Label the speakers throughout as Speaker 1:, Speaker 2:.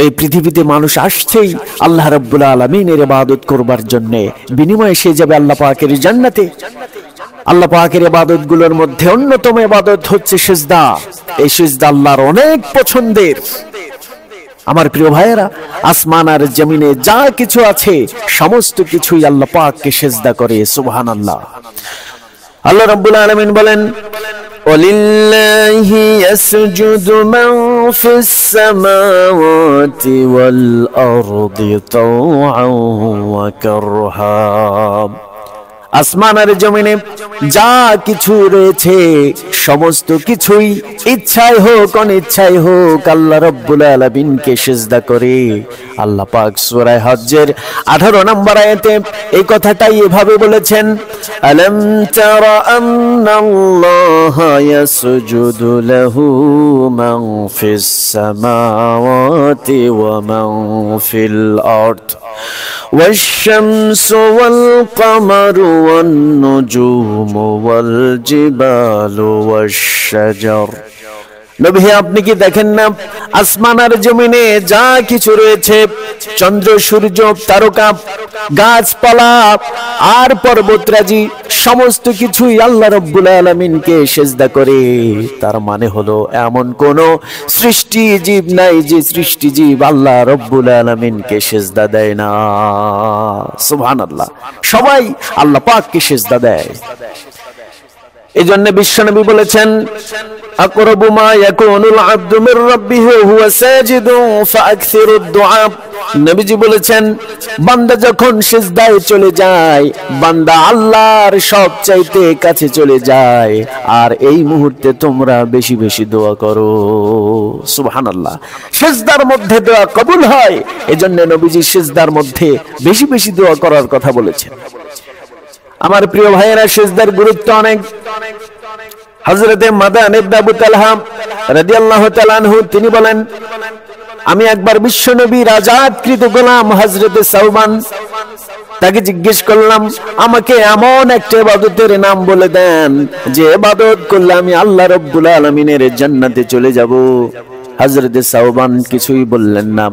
Speaker 1: এই পৃথিবীতে মানুষ আসছেই আল্লাহ রাব্বুল আলামিনের ইবাদত করবার জন্য, বিনিময়ে সে যাবে আল্লাহ পাকের জান্নাতে। আল্লাহ পাকের ইবাদতগুলোর মধ্যে অন্যতম ইবাদত হচ্ছে সিজদা। এই সিজদা আল্লাহর অনেক পছন্দের। আমার প্রিয় ভাইয়েরা, আসমান আর জমিনে যা কিছু আছে সমস্ত কিছুই আল্লাহ পাককে সিজদা করে। সুবহানাল্লাহ। আল্লাহ রাব্বুল আলামিন বলেন, ওয়ালিল্লাহি ইয়াসজুদু মান ফিস সামাওয়াতি ওয়াল আরদি তাওআন ওয়া কারহা। আসমান আর জমিনে যা কিছু রয়েছে সমস্ত কিছুই ইচ্ছায় হোক অনিচ্ছায় হোক আল্লাহ রাব্বুল আলামিনকে সিজদা করে। আল্লাহ পাক সূরা হজ্জের 18 নম্বর আয়াতে এই কথাটাই এভাবে বলেছেন, আলাম তারা আন্নাল্লাহা ইয়াসজুদু লাহু মান ফিস সামাওয়াতি ওয়া মান ফিল আরদ ওয়াশ-শামসু ওয়াল কামারু ওয়ান নুজুমু ওয়াল জিবালু ওয়াশ-শাজার। নবী, আপনি কি দেখেন না আসমান আর জমিনে যা কিছু রয়েছে, চন্দ্র সূর্য তারকা গাছপালা আর পর্বতরাজি সমস্ত কিছুই আল্লাহ রাব্বুল আলামিনকে সিজদা করে। তার মানে হলো এমন কোন সৃষ্টি জীব নাই যে সৃষ্টি জীব আল্লাহ রাব্বুল আলামিনকে সিজদা দেয় না। সুবহানাল্লাহ। সবাই আল্লাহ পাককে সিজদা দেয়। এজন্য বিশ্বনবী বলেছেন, আকরাবু মা ইয়াকুনুল আবদু মির রাব্বিহি ওয়া হুয়া সাজিদুন ফাআকসিরুদ দুআ। নবীজি বলেছেন, বান্দা যখন সিজদায় চলে যায়, বান্দা আল্লাহর সবচাইতে কাছে চলে যায়, আর এই মুহূর্তে তোমরা বেশি বেশি দোয়া করো। সুবহানাল্লাহ। সিজদার মধ্যে দোয়া কবুল হয়, এজন্য নবীজি সিজদার মধ্যে বেশি বেশি দোয়া করার কথা বলেছেন। আমার প্রিয় ভাইয়েরা, সিজদার গুরুত্ব অনেক। হযরতে মাদান ইবনে আবু তালহা রাদিয়াল্লাহু তাআলা আনহু তিনি বলেন, আমি একবার বিশ্বনবীর আজাদকৃত গোলাম হযরতে সাওবান, তাকে জিজ্ঞেস করলাম, আমাকে এমন একটা ইবাদতের নাম বলে দেন যে ইবাদত করলে আমি আল্লাহ রাব্বুল আলামিনের জান্নাতে চলে যাব। হযরতে সাওবান কিছুই বললেন না।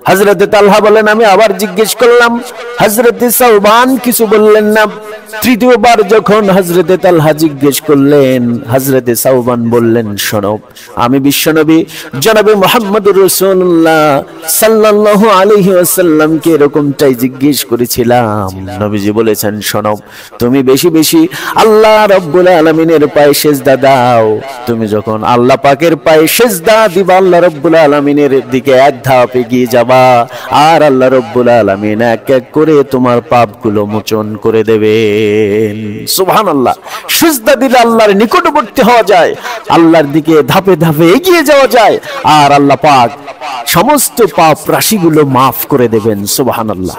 Speaker 1: হযরতে তালহা বলেন, আমি আবার জিজ্ঞেস করলাম, হযরতে সাওবান কিছু বললেন না। তৃতীয়বার যখন হযরতে তালহা জিজ্ঞেস করলেন, হযরতে সাওবান বললেন, শোনো, আমি বিশ্বনবী জনাবে মুহাম্মদুর রাসূলুল্লাহ সাল্লাল্লাহু আলাইহি ওয়াসাল্লামকে এরকমটাই জিজ্ঞেস করেছিলাম। নবীজি বলেছেন, শোনো, তুমি বেশি বেশি আল্লাহ রাব্বুল আলামিনের পায়ে সিজদা দাও। তুমি যখন আল্লাহ পাকের পায়ে সিজদা দিবা, আল্লাহ রাব্বুল আলামিনের দিকে এক ধাপ এগিয়ে যাবা, আর আল্লাহ রাব্বুল আলামিন এক এক করে তোমার পাপগুলো মোচন করে দেবে। সুবহানাল্লাহ। সিজদা দিলে আল্লাহর নিকটবর্তী হওয়া যায়, আল্লাহর দিকে ধাপে ধাপে এগিয়ে যাওয়া যায়, আর আল্লাহ পাক সমস্ত পাপ রাশিগুলো মাফ করে দেবেন। সুবহানাল্লাহ।